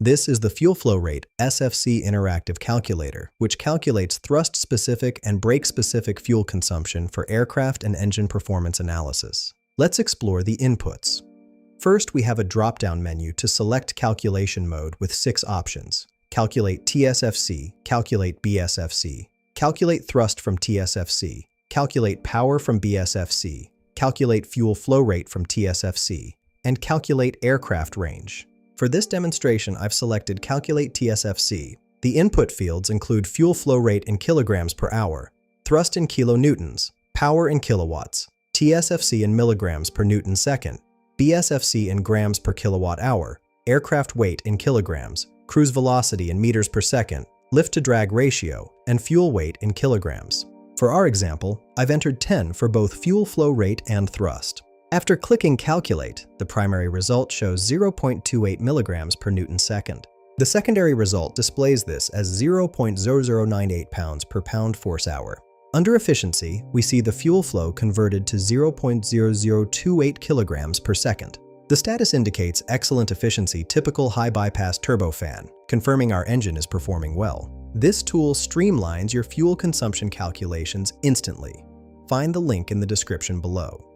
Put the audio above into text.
This is the fuel flow rate SFC interactive calculator, which calculates thrust-specific and brake-specific fuel consumption for aircraft and engine performance analysis. Let's explore the inputs. First, we have a drop-down menu to select calculation mode with 6 options. Calculate TSFC, calculate BSFC, calculate thrust from TSFC, calculate power from BSFC, calculate fuel flow rate from TSFC, and calculate aircraft range. For this demonstration, I've selected Calculate TSFC. The input fields include fuel flow rate in kilograms per hour, thrust in kilonewtons, power in kilowatts, TSFC in milligrams per newton second, BSFC in grams per kilowatt hour, aircraft weight in kilograms, cruise velocity in meters per second, lift-to-drag ratio, and fuel weight in kilograms. For our example, I've entered 10 for both fuel flow rate and thrust. After clicking Calculate, the primary result shows 0.28 milligrams per newton second. The secondary result displays this as 0.0098 pounds per pound force hour. Under Efficiency, we see the fuel flow converted to 0.0028 kilograms per second. The status indicates excellent efficiency, typical high bypass turbofan, confirming our engine is performing well. This tool streamlines your fuel consumption calculations instantly. Find the link in the description below.